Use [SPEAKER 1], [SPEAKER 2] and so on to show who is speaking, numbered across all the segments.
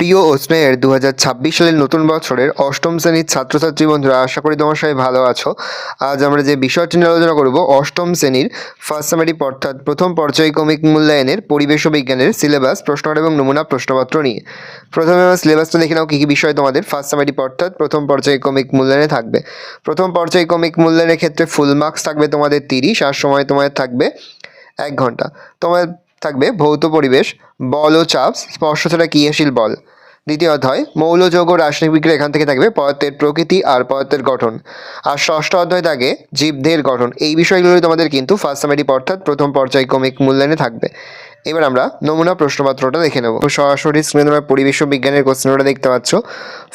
[SPEAKER 1] প্রিয় ও স্নেহের 2026 সালের নতুন বছরের অষ্টম শ্রেণীর ছাত্রছাত্রী বন্ধুরা, আশা করি তোমার সবাই ভালো আছো। আজ আমরা যে বিষয়টি নিয়ে আলোচনা করব অষ্টম শ্রেণীর ফার্স্ট সামেটিভ অর্থাৎ প্রথম পর্যায়ক্রমিক মূল্যায়নের পরিবেশ ও বিজ্ঞানের সিলেবাস, প্রশ্নপত্র এবং নমুনা প্রশ্নপত্র নিয়ে। প্রথমে আমরা সিলেবাসটা দেখে নাও কী কী বিষয় তোমাদের ফার্স্ট সামেটিভ অর্থাৎ প্রথম পর্যায়ক্রমিক মূল্যায়নে থাকবে। প্রথম পর্যায়ক্রমিক মূল্যায়নের ক্ষেত্রে ফুল মার্কস থাকবে তোমাদের 30, আর সময় তোমাদের থাকবে 1 ঘন্টা। তোমাদের থাকবে ভৌত পরিবেশ, বল ও চাপ, স্পর্শ ছাড়া ক্রিয়াশীল বল। দ্বিতীয় অধ্যায় মৌল যৌগ রাসায়নিক বিক্রিয়া, এখান থেকে থাকবে পদার্থের প্রকৃতি আর পদার্থের গঠন। আর ষষ্ঠ অধ্যায় থাকে জীবদেহের গঠন। এই বিষয়গুলোই তোমাদের কিন্তু ফার্স্ট সামেটিভ অর্থাৎ প্রথম পর্যায়ক্রমিক মূল্যায়নে থাকবে। এবার আমরা নমুনা প্রশ্নপত্রটা দেখে নেব। সরাসরি স্ক্রিনে তোমরা পরিবেশ ও বিজ্ঞানের কোশ্চেনটা দেখতে পাচ্ছ।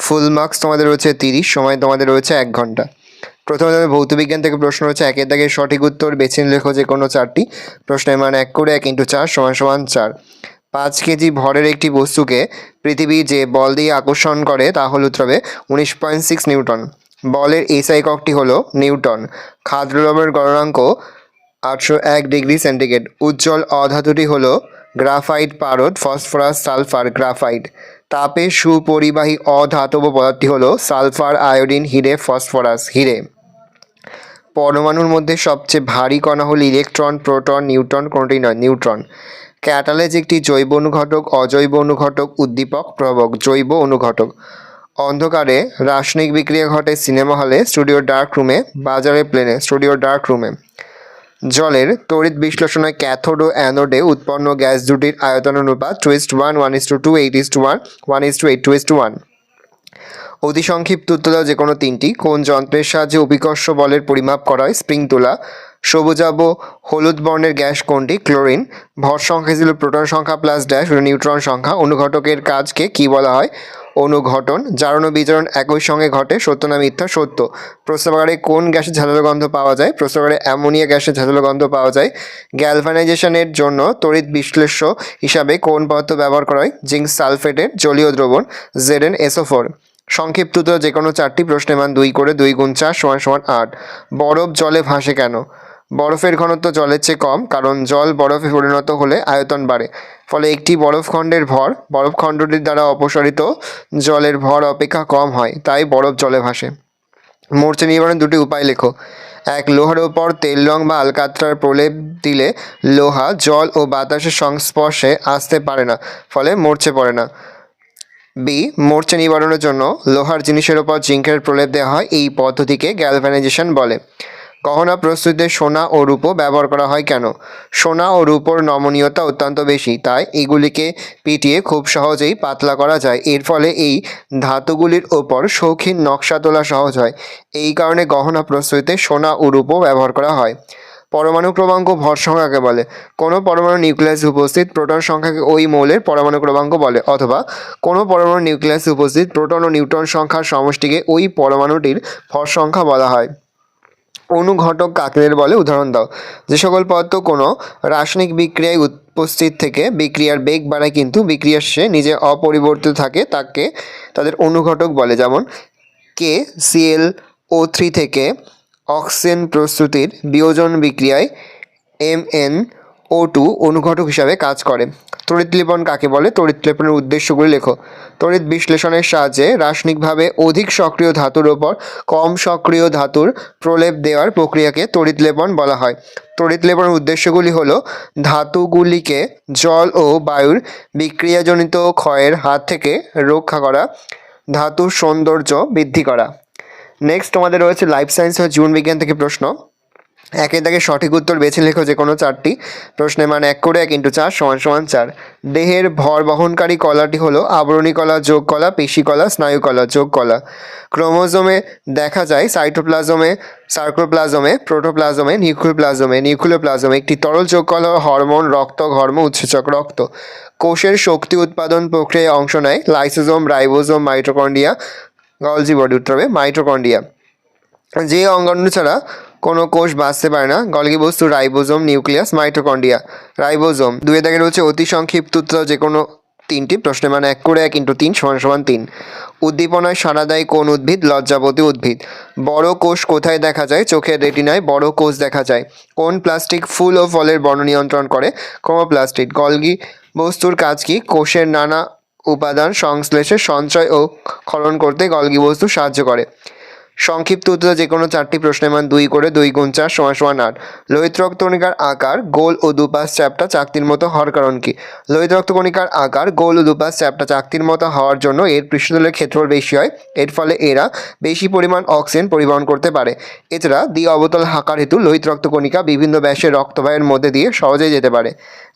[SPEAKER 1] ফুল মার্কস তোমাদের রয়েছে 30, সময় তোমাদের রয়েছে 1 ঘন্টা। প্রথমে তোমাদের ভৌত বিজ্ঞান থেকে প্রশ্ন রয়েছে, একের দাগের সঠিক উত্তর বেছে লেখো যে কোনো 4টি। প্রশ্নের মান 1 করে 1 × 4 = 4। 5 কেজি ভরের একটি বস্তুকে পৃথিবী যে বল দিয়ে আকর্ষণ করে তা হল তবে 19.6 নিউটন। বলের এসআই এককটি হলো নিউটন। ক্ষার দ্রব্যের গলনাঙ্ক 801 ডিগ্রি সেন্টিগ্রেড। উজ্জ্বল অধাতুটি হলো গ্রাফাইট, পারদ, ফসফরাস, সালফার, গ্রাফাইট। তাপে সুপরিবাহী অধাতব পদার্থটি হলো সালফার, আয়োডিন, হিরে, ফসফরাস, হিরে। পরমাণুর মধ্যে সবচেয়ে ভারী কণা হল ইলেকট্রন, প্রোটন, নিউট্রন কোনটি নয়, নিউট্রন। ক্যাটালেজ একটি জৈব অনুঘটক, অজৈব অনুঘটক, উদ্দীপক, প্রবক। জৈব অনুঘটক। অন্ধকারে রাসায়নিক বিক্রিয়া ঘটে সিনেমা হলে, স্টুডিও ডার্ক রুমে, বাজারে, প্লেনে। স্টুডিও ডার্ক রুমে। জলের তড়িৎ বিশ্লেষণে ক্যাথোড ও অ্যানোডে উৎপন্ন গ্যাস দুটির আয়তন অনুপাত 2:1, 1:2, 8:1, 1:8, 2:1। অতি সংক্ষিপ্ত উত্তর দাও যে কোনো 3টি। কোন যন্ত্রের সাহায্যে অভিকর্ষ বলের পরিমাপ করা হয়? স্প্রিং তোলা। সবুজাভ হলুদ বর্ণের গ্যাস কোনটি? ক্লোরিন। ভর সংখ্যা ছিল প্রোটন সংখ্যা প্লাস ড্যাশ নিউট্রন সংখ্যা। অনুঘটকের কাজকে কি বলা হয়? অনুঘটন। জারণ ও বিজারণ একই সঙ্গে ঘটে, সত্য না মিথ্যা? সত্য। প্রস্রাবাগারে কোন গ্যাসের ঝাঁঝালো গন্ধ পাওয়া যায়? প্রস্রাবাগারে অ্যামোনিয়া গ্যাসের ঝাঁঝালো গন্ধ পাওয়া যায়। গ্যালভানাইজেশনের জন্য তড়িৎ বিশ্লেষ্য হিসাবে কোন পদার্থ ব্যবহার করা হয়? জিঙ্ক সালফেটের জলীয় দ্রবণ ZnSO4। সংক্ষিপ্ত উত্তর যে কোনো 4টি। প্রশ্নের মান 2 করে 2 × 4 = 8। বরফ জলে ভাসে কেন? বরফের ঘনত্ব জলের চেয়ে কম, কারণ জল বরফে পরিণত হলে আয়তন বাড়ে, ফলে একটি বরফখণ্ডের ভর বরফখণ্ডটির দ্বারা অপসারিত জলের ভর অপেক্ষা কম হয়, তাই বরফ জলে ভাসে। মরচে নিবারণের 2টি উপায় লেখো। 1. লোহার ওপর তেল রং বা আলকাতরার প্রলেপ দিলে লোহা জল ও বাতাসের সংস্পর্শে আসতে পারে না, ফলে মরচে পড়ে না। B. মরচে নিবারণের জন্য লোহার জিনিসের ওপর জিঙ্কের প্রলেপ দেওয়া হয়, এই পদ্ধতিকে গ্যালভানাইজেশন বলে। গহনা প্রস্তুতিতে সোনা ও রূপো ব্যবহার করা হয় কেন? সোনা ও রূপোর নমনীয়তা অত্যন্ত বেশি, তাই এগুলিকে পিটিয়ে খুব সহজেই পাতলা করা যায়। এর ফলে এই ধাতুগুলির ওপর শৌখিন নকশা তোলা সহজ হয়। এই কারণে গহনা প্রস্তুতিতে সোনা ও রূপো ব্যবহার করা হয়। পরমাণু ক্রমাঙ্ক ভর সংখ্যাকে বলে। কোনো পরমাণু নিউক্লিয়াসে উপস্থিত প্রোটন সংখ্যাকে ওই মৌলের পরমাণু ক্রমাঙ্ক বলে, অথবা কোনো পরমাণু নিউক্লিয়াসে উপস্থিত প্রোটন ও নিউট্রন সংখ্যার সমষ্টিকে ওই পরমাণুটির ভর সংখ্যা বলা হয়। অনুঘটক কাকে বলে? উদাহরণ দাও। যে সকল পদার্থ কোনো রাসায়নিক বিক্রিয়ায় উপস্থিত থেকে বিক্রিয়ার বেগ বাড়ায় কিন্তু বিক্রিয়ার শেষে নিজে অপরিবর্তিত থাকে, তাদের অনুঘটক বলে। যেমন KClO3 থেকে অক্সিজেন প্রস্তুতির বিয়োজন বিক্রিয়ায় MnO2 অনুঘটক হিসাবে কাজ করে। তড়িৎ লেপন কাকে বলে? তড়িৎ লেপনের উদ্দেশ্যগুলি লেখো। তড়িৎ বিশ্লেষণের সাহায্যে রাসায়নিকভাবে অধিক সক্রিয় ধাতুর ওপর কম সক্রিয় ধাতুর প্রলেপ দেওয়ার প্রক্রিয়াকে তড়িৎ লেপন বলা হয়। তড়িৎ লেপনের উদ্দেশ্যগুলি হলো ধাতুগুলিকে জল ও বায়ুর বিক্রিয়াজনিত ক্ষয়ের হাত থেকে রক্ষা করা, ধাতুর সৌন্দর্য বৃদ্ধি করা। নেক্সট তোমাদের রয়েছে লাইফ সায়েন্স ও জীবন বিজ্ঞান থেকে প্রশ্ন। একের দাগে সঠিক উত্তর বেছে লেখো যে কোনো 4টি। প্রশ্নের মান 1 করে 1 × 4 = 4। দেহের ভর বহনকারী কলাটি হলো আবরণী কলা, যোগ কলা, পেশি কলা, স্নায়ু কলা, যোগ কলা। ক্রোমোজোমে দেখা যায় সাইটোপ্লাজমে, সার্কোপ্লাজমে, প্রোটোপ্লাজমে, নিউক্লিওপ্লাজমে। একটি তরল যোগ কলা হরমোন, রক্ত, ঘর্ম উৎসেচক, রক্ত। কোষের শক্তি উৎপাদন প্রক্রিয়ায় অংশ নেয় lysosome, ribosome, mitochondria, Golgi body. উত্তর হবে মাইটোকন্ড্রিয়া। যে অঙ্গাণু ছাড়া কোনো কোষ বাঁচতে পারে না? গলগি বস্তু, রাইবোজোম, নিউক্লিয়াস, মাইটোকন্ড্রিয়া। রাইবোজোম। 2 দাগে রয়েছে অতি সংক্ষিপ্ত উত্তর যে কোনো 3টি। প্রশ্নের মান 1 করে 1 × 3 = 3। উদ্দীপনায় সাড়া দেয় কোন উদ্ভিদ? লজ্জাবতী উদ্ভিদ। বড় কোষ কোথায় দেখা যায়? চোখের রেটিনায় বড় কোষ দেখা যায়। কোন প্লাস্টিক ফুল ও ফলের বর্ণ নিয়ন্ত্রণ করে? ক্রোমোপ্লাস্ট। গলগি বস্তুর কাজ কি? কোষের নানা উপাদান সংশ্লেষে সঞ্চয় ও ক্ষরণ করতে গলগি বস্তু সাহায্য করে। সংক্ষিপ্ত উত্তর যে কোনো 4টি প্রশ্নের মান 2 করে 2 গুণ 4 সমান 8। লোহিত রক্তকণিকার আকার গোল ও দুপাশ চ্যাপ্টা চাকতির মতো হওয়ার কারণ কি? লোহিত রক্তকণিকার আকার গোল ও দুপাশ চ্যাপ্টা চাকতির মতো হওয়ার জন্য এর পৃষ্ঠতলের ক্ষেত্রফল বেশি হয়। এর ফলে এরা বেশি পরিমাণ অক্সিজেন পরিবহন করতে পারে। এছাড়া দ্বি অবতল আকার হেতু লোহিত রক্তকণিকা বিভিন্ন ব্যাসের রক্তবাহের মধ্যে দিয়ে সহজেই যেতে পারে।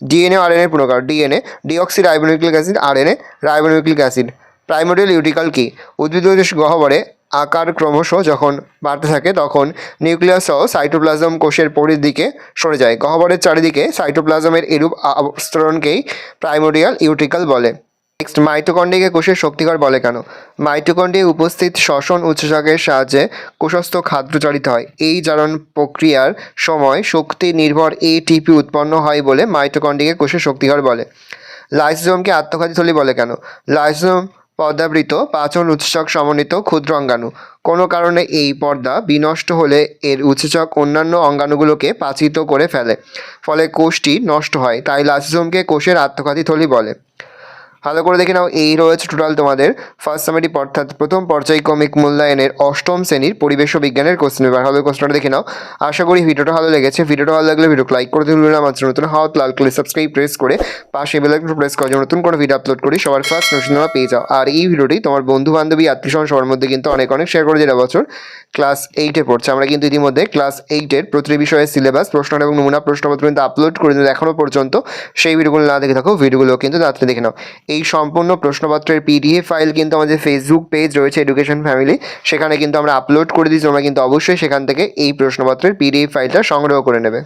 [SPEAKER 1] ডিএনএ আরএনএ প্রকার। DNA deoxyribonucleic acid, RNA ribonucleic acid. Primordial utricle কি? উদ্ভিদজ গহ্বরে আকার ক্রমশ যখন বাড়তে থাকে তখন নিউক্লিয়াস সহ সাইটোপ্লাজম কোষের পরিধিকে সরে যায়। গহ্বরের চারিদিকে সাইটোপ্লাজমের এরূপ আস্তরণকেই প্রাইমোডিয়াল ইউটিকল বলে। নেক্সট, মাইটোকন্ড্রিয়াকে কোষের শক্তিঘর বলে কেন? মাইটোকন্ড্রিয়ায় উপস্থিত শ্বসন উৎসেচকের সাহায্যে কোষস্থ খাদ্য জারিত হয়। এই জারণ প্রক্রিয়ার সময় শক্তি নির্ভর এটিপি উৎপন্ন হয় বলে মাইটোকন্ড্রিয়াকে কোষের শক্তিঘর বলে। লাইসোজোমকে আত্মঘাতী থলি বলে কেন? লাইসোজোম পর্দাবৃত পাচন উৎসেচক সমন্বিত ক্ষুদ্র অঙ্গাণু। কোনো কারণে এই পর্দা বিনষ্ট হলে এর উৎসেচক অন্যান্য অঙ্গাণুগুলোকে পাচিত করে ফেলে, ফলে কোষটি নষ্ট হয়। তাই লাইসোজোমকে কোষের আত্মঘাতী থলি বলে। ভালো করে দেখে নাও, এই রয়েছে টোটাল তোমাদের ফার্স্ট সামেটিভ অর্থাৎ প্রথম পর্যায়ক্রমিক মূল্যায়নের অষ্টম শ্রেণীর পরিবেশ ও বিজ্ঞানের কোশ্চেন পেপার। ভালো কোশ্চেনটা দেখে নাও। আশা করি ভিডিওটা ভালো লেগেছে। ভিডিওটা ভালো লাগলে ভিডিওকে লাইক করতে ভুলবে না। আমার নতুন হাত লাল করে সাবস্ক্রাইব প্রেস করে পাশে বেল আইকন প্রেস করে নতুন কোনো ভিডিও আপলোড করি সবার ফার্স্ট নোটিফিকেশন পেয়ে যাও। আর এই ভিডিওটি তোমার বন্ধু বান্ধবী আত্মীয়স্বজন সবার মধ্যে কিন্তু অনেক শেয়ার করে, যেটা বছর ক্লাস 8-এ পড়ছে। আমরা কিন্তু ইতিমধ্যে ক্লাস 8-এর প্রতিটি বিষয়ের সিলেবাস প্রশ্ন এবং নমুনা প্রশ্নপত্র কিন্তু আপলোড করে দিলে এখনও পর্যন্ত সেই ভিডিওগুলো না দেখে থাকো, ভিডিওগুলো কিন্তু তাড়াতাড়ি দেখে নাও। এই সম্পূর্ণ প্রশ্নপত্রের পিডিএফ ফাইল কিন্তু আমাদের ফেসবুক পেজ রয়েছে এডুকেশন ফ্যামিলি, সেখানে কিন্তু আমরা আপলোড করে দিই। তোমরা কিন্তু অবশ্যই সেখান থেকে এই প্রশ্নপত্রের পিডিএফ ফাইলটা সংগ্রহ করে নেবে।